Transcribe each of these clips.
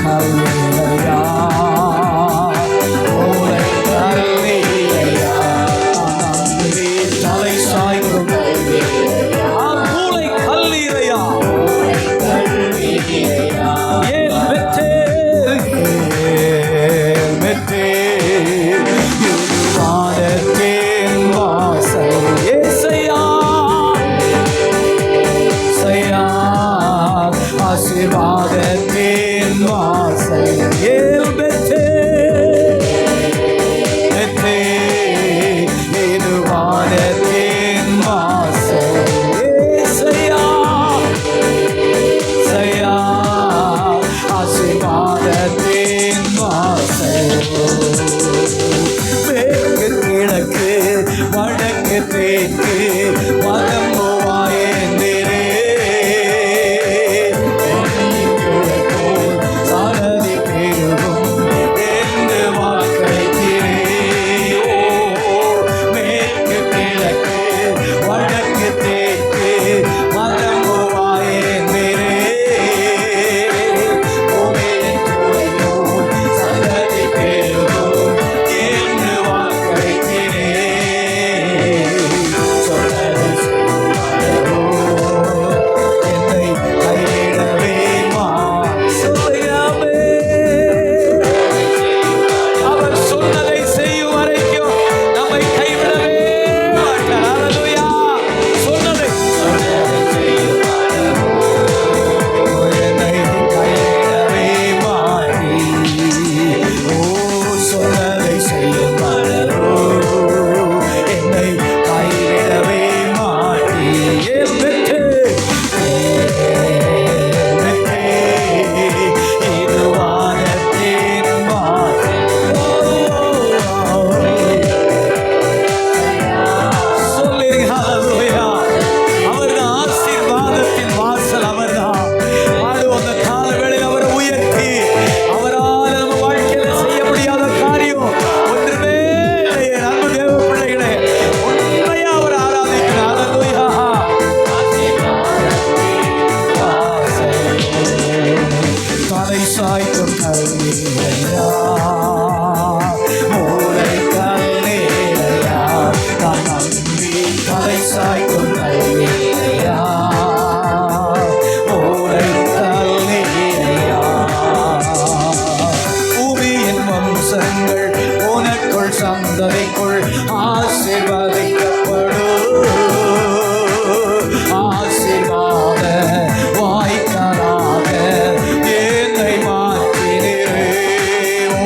கல்லையா, மூளை கல்லையா, நம்பி தலை சாய்க்கும் மூளை கல்லீரையா, ஏன் மெத்தே வானத்தின் வாசல் ஏசையா, ஆசீர்வாதத்தின் வாசல் ஏல் மெத்தே இது வானத்தின் வாசல் ஏசையா, ஆசீர்வாதத்தின் வாசல் மேற்கு கிழக்கு வடக்கு தெற்கு வலம்புவாயேந்திரே சரதி பெருகும் என்று வாக்களிக்கிறே. மேற்கு கிழக்கு வடக்கு தெற்கு வலம்புவாயேந்திரே சரதி பெருகும் என்று வாக்களிக்கிறே. சந்ததிக்குள் ஆசீர்வதிக்கப்படும் ஆசீர்வாத வாய்க்காலாக என்னை மாற்றினே. ஓ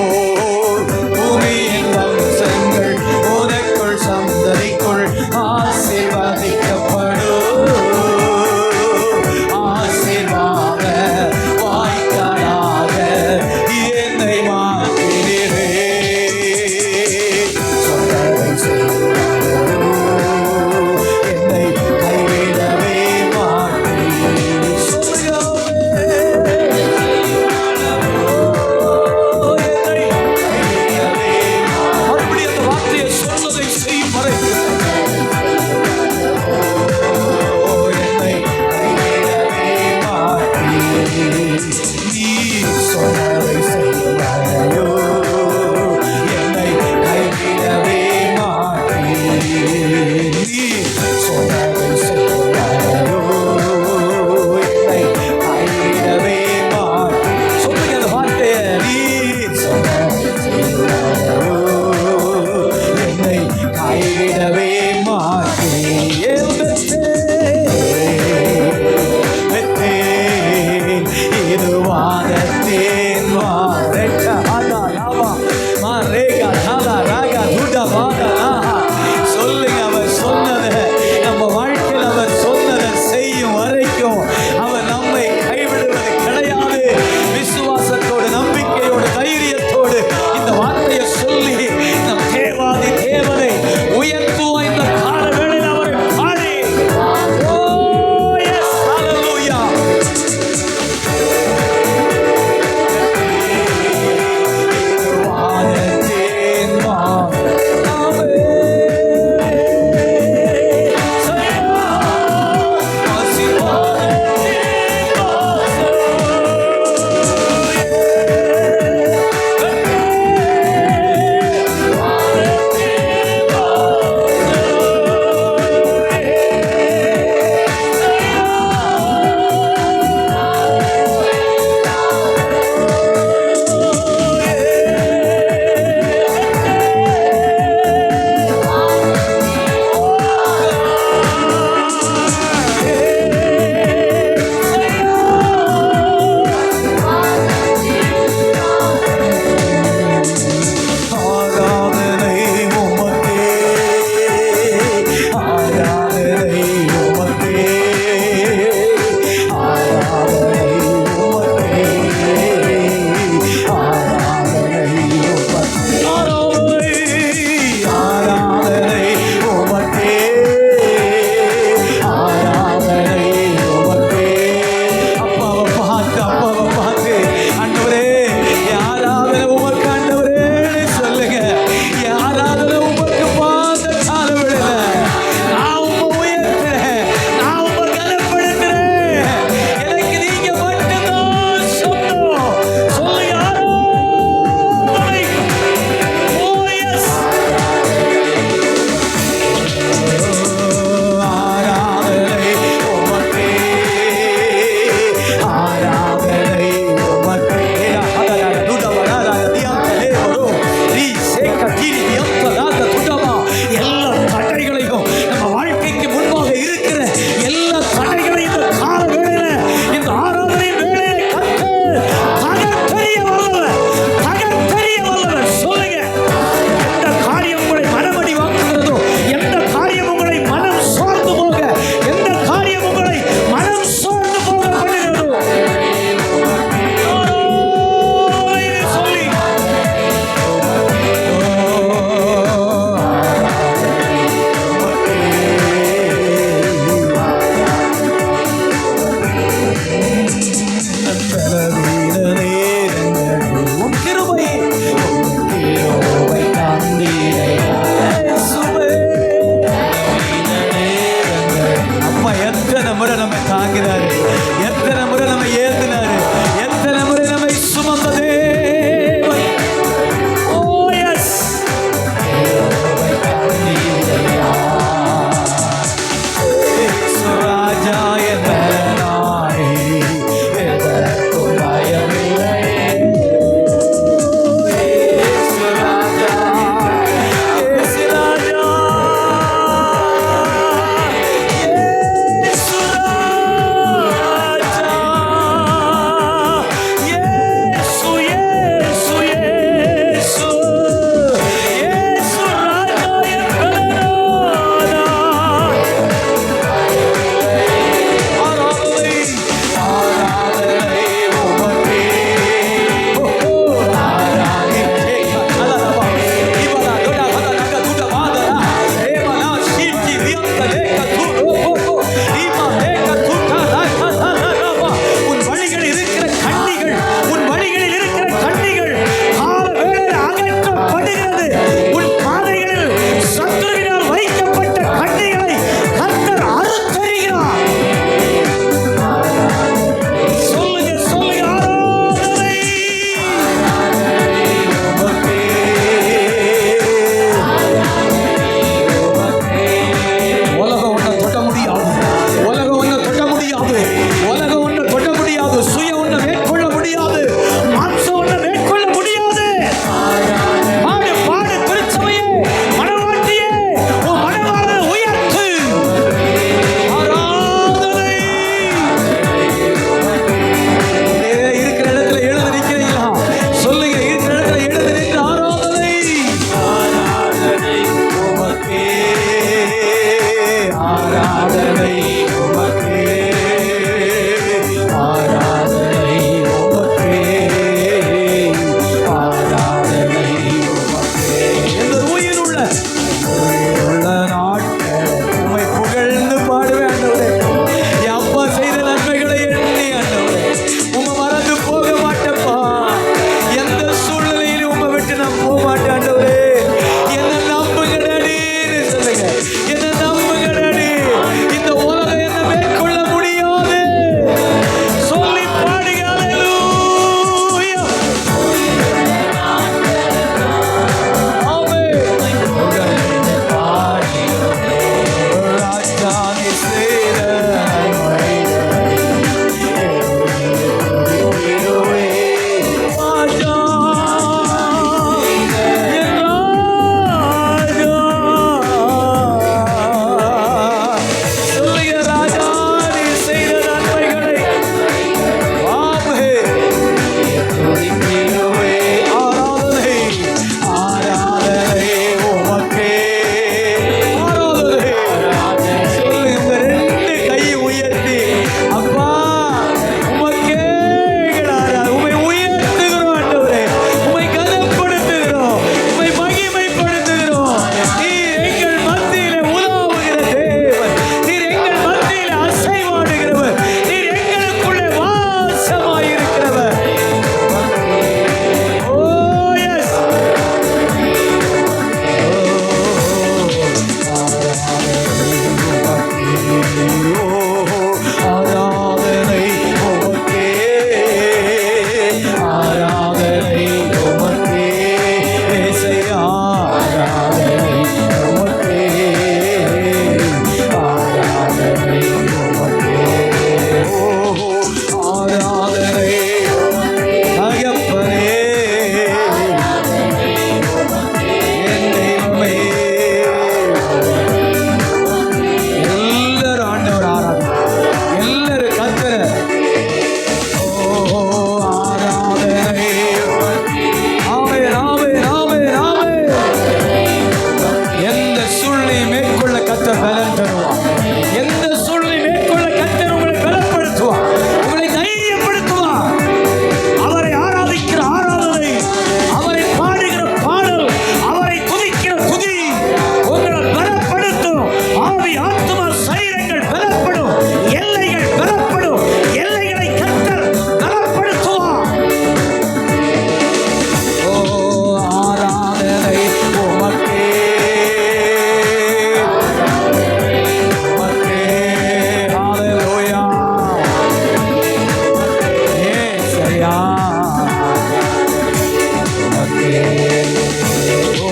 ஓ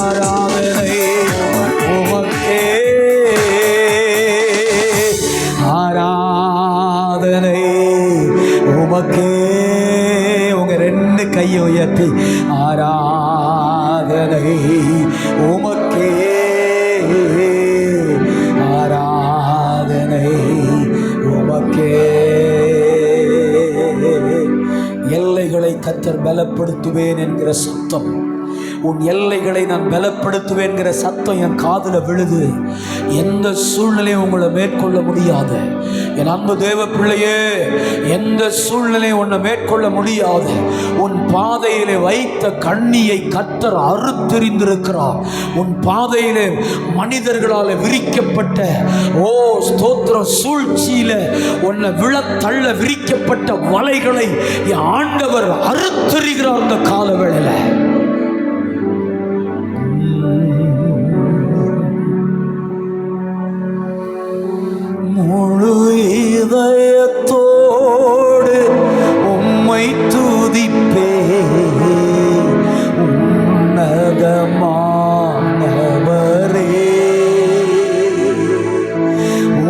ஆராதனை உமக்கே, ஆராதனை உமக்கே. உங்க ரெண்டு கையை உயர்த்தி ஆராதனை உமக்கே, ஆராதனை உமக்கே. எல்லைகளை கர்த்தர் பலப்படுத்துவேன் என்கிற சத்தம், உன் எல்லைகளை நான் பலப்படுத்துவேன் என்கிற சத்தம் என் காதில் விழுது. எந்த சூழ்நிலையும் உங்களை மேற்கொள்ள முடியாது என் அன்பு தேவ பிள்ளையே. எந்த சூழ்நிலையும் உன்னை மேற்கொள்ள முடியாது. உன் பாதையிலே வைத்த கண்ணியை கர்த்தர் அறுத்தெறிந்திருக்கிறார். உன் பாதையிலே மனிதர்களால் விரிக்கப்பட்ட ஸ்தோத்திர சூழ்ச்சியில உன்னை விழத்தள்ள விரிக்கப்பட்ட வலைகளை என் ஆண்டவர் அறுத்தெறிகிறார். இந்த காலவேளையில முழு இதயத்தோடு உம்மை துதிப்பே, உன்னதமானவரே.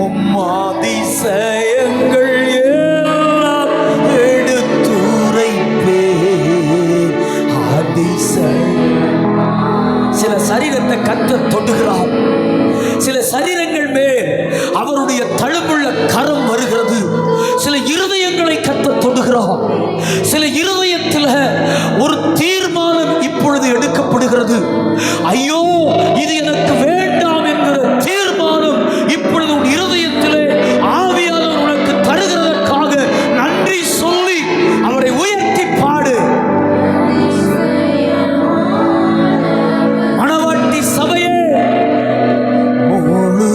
உம் அதிசயங்கள் எல்லாம் எடுத்துரைப்பே, அதிசயம். சில சரீரத்தை கர்த்தர் தொடுகிறார். சில சரீரங்கள் மேல் அவருடைய தழும்புள்ள கரம் வருகிறது. சில இருதயங்களை கர்த்தர் தொடுகிறார். சில இருதயத்தில் ஒரு தீர்மானம் இப்பொழுது எடுக்கப்படுகிறது. ஐயோ இது எனக்கு வேண்டாம் என்கிற தீர்மானம் இப்பொழுது உன் இருதயத்திலே ஆவியானவர் உனக்கு தருகிறதற்காக நன்றி சொல்லி அவரை உயர்த்தி பாடு. மணவாட்டி சபையே, முழு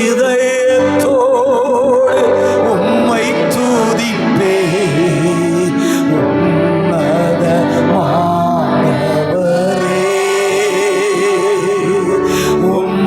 இதயத்தோடு உம்மை துதிப்பே, உன்னதமானவரே. உம்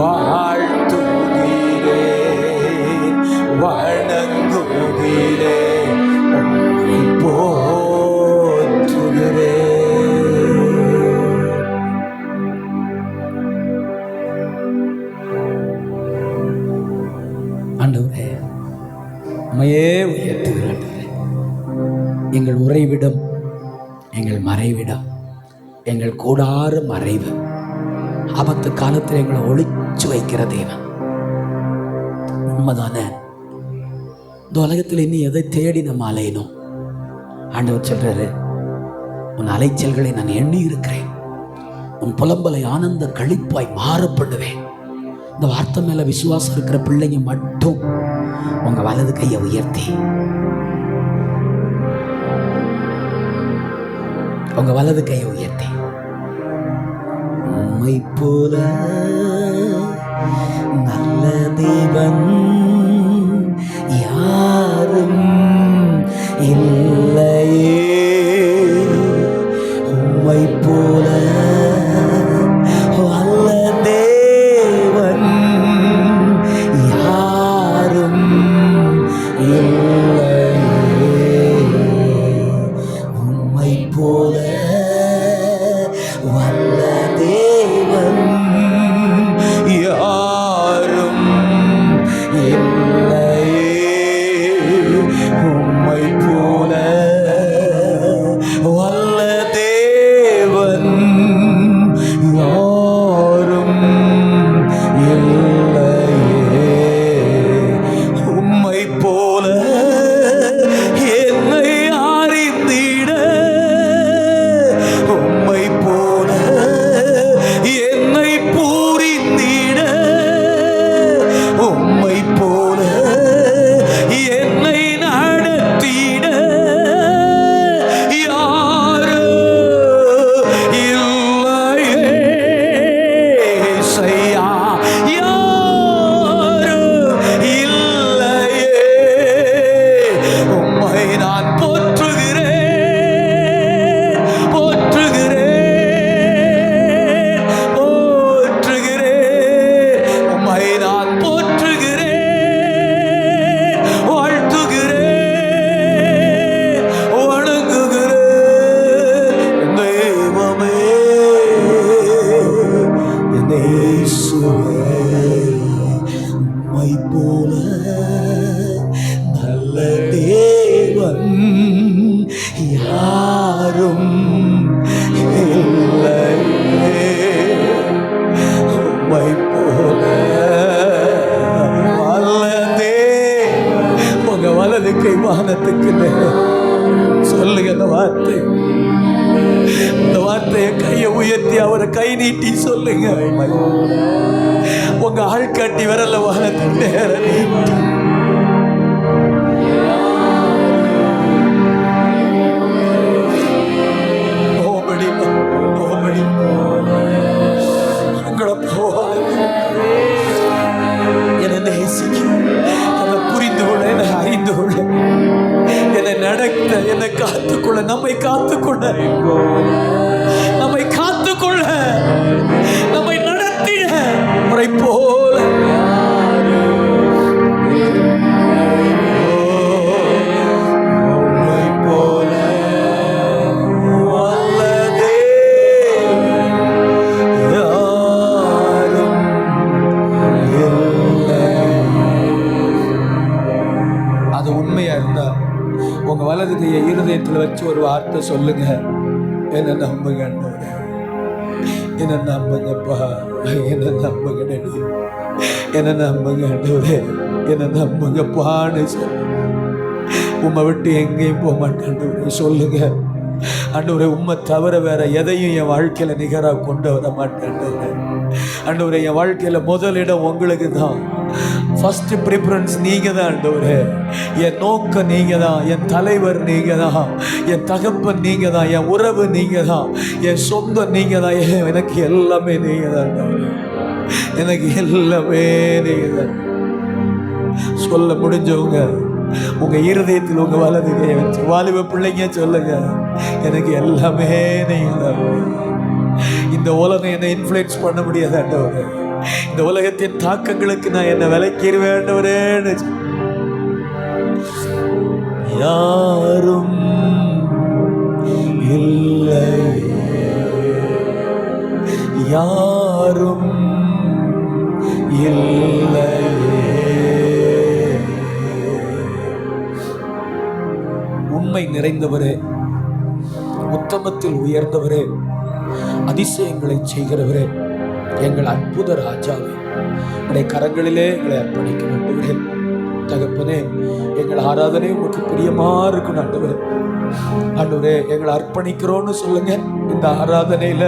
வாழ்த்துகிறேன், வணங்குகிறேன், போற்றுகிறேன். ஆண்டவரே, உம்மையே உயர்த்துகிறேன். எங்கள் உறைவிடம், எங்கள் மறைவிடம், எங்கள் கூடார மறைவு, ஆபத்து காலத்தில் எங்களை ஒளிச்சு வைக்கிற தேவன். உண்மைதானே? இந்த உலகத்தில் இன்னும் எதை தேடி நம்ம அலையணும்? ஆண்டவர் சொல்றாரு, உன் அலைச்சல்களை நான் எண்ணி இருக்கிறேன், உன் புலம்பலை ஆனந்த களிப்பாய் மாற பண்ணுவேன். இந்த வார்த்தை மேல விசுவாசம் இருக்கிற பிள்ளைங்க மட்டும் உங்க வலது கையை உயர்த்தி, உங்க வலது கையை உயர்த்தி, உம்மை போல நல்ல தேவன் யாரும் இல்லையே, உம்மை போல நல்ல தேவன் யாரும் இல்லையே, உம்மை போல வல்ல தேவன் யாரும் இல்லையே, உம்மை போல வல்ல தேவன் யாரும் இல்லையே, உம்மை போல என்னை அறிந்திட, உம்மை போல என்னை பூரிந்திட, உம்மை போல என்னை நடத்திட யாரு இல்லையே செய்யா, யாரு இல்லையே, உம்மை நான் போற்றுகிறேன், போற்றுகிறேன், போற்றுகிறேன், உம்மை நான் போற்றுகிறேன், வாழ்த்துகிறேன், வணங்குகிறேன். தெய்வமே, என் இயேசுவே, உம்மை போல நல்ல தேவன் யாரும் இல்லையே, உம்மை போல நல்ல தேவன். உங்க வலது கை வானத்துக்கு நேரா சொல்லுங்க இந்த வார்த்தை, இந்த வார்த்தையை கையை உயர்த்தி அவரை கை நீட்டி சொல்லுங்க. உங்க ஆள்காட்டி வரல வானத்துக்கு நேரா நீட்டி என்னை நேசிக்க, என்னை புரிந்து கொள்ள, என்னை அறிந்து கொள்ள, என்னை நடத்த, என்னை காத்துக்கொள்ள, நம்மை காத்துக்கொள்ள, நம்மை காத்துக்கொள்ள, நம்மை நடத்திட முறை போல உங்க வலது கையை இருதயத்தில் வச்சு ஒரு வார்த்தை சொல்லுங்க, என்ன நம்புங்க, என்ன நம்புங்கப்பா, என்ன நம்புங்க, என்ன நம்புங்க, என்ன நம்புங்கப்பான்னு சொல்லு. உம்மை விட்டு எங்கேயும் போக மாட்டேன் சொல்லுங்க. ஆண்டவரே, உம்மை தவிர வேற எதையும் என் வாழ்க்கையில நிகராக கொண்டு வர மாட்டேன். ஆண்டவரே, என் வாழ்க்கையில முதலிடம் உங்களுக்கு தான். ஃபர்ஸ்ட் ப்ரிஃபரன்ஸ் நீங்க தான் ஆண்டவரே. என் நோக்கம் நீங்க தான், என் தலைவர் நீங்க தான், என் தகப்பன் நீங்க தான், என் உறவு நீங்க தான், என் சொந்தம் நீங்க தான். எனக்கு எல்லாமே நீங்க தான் ஆண்டவரே, எனக்கு எல்லாமே நீங்க தான். சொல்ல முடிஞ்சவங்க உங்க இருதயத்தில் உங்க வலது கையை வச்சு வாலிப பிள்ளைங்க சொல்லுங்க, எனக்கு எல்லாமே நீங்க தான். இந்த உலகம் என்னை இன்ஃப்ளூயன்ஸ் பண்ண முடியாது ஆண்டவரே. இந்த உலகத்தின் தாக்கங்களுக்கு நான் என்ன விலக்கிடுவேன் ஆண்டவரேன்னு. யாரும் இல்லை, யாரும் இல்லை. உண்மை நிறைந்தவரே, உத்தமத்தில் உயர்ந்தவரே, அதிசயங்களை செய்கிறவரே, எங்கள் அற்புத ராஜாவே, உடைய கரங்களிலே எங்களை அர்ப்பணிக்க வேண்டுகிறேன். தகப்பனே, எங்கள் ஆராதனை உங்களுக்கு பிரியமா இருக்கணும் ஆண்டவரே. ஆண்டவரே, எங்களை அர்ப்பணிக்கிறோன்னு சொல்லுங்க. இந்த ஆராதனையில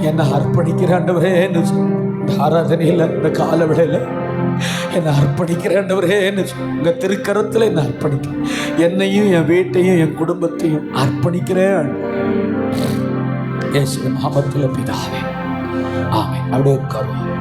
என்ன அர்ப்பணிக்கிற ஆண்டவரே, இந்த ஆராதனையில இந்த கால விடையில என்ன அர்ப்பணிக்கிற ஆண்டவரே, உங்க திருக்கரத்துல என்ன அர்ப்பணிக்க, என்னையும் என் வீட்டையும் என் குடும்பத்தையும் அர்ப்பணிக்கிறேன். இயேசுவின் நாமத்தில் பிதாவே, ஆமென். அப்படியே உட்காருவோம்.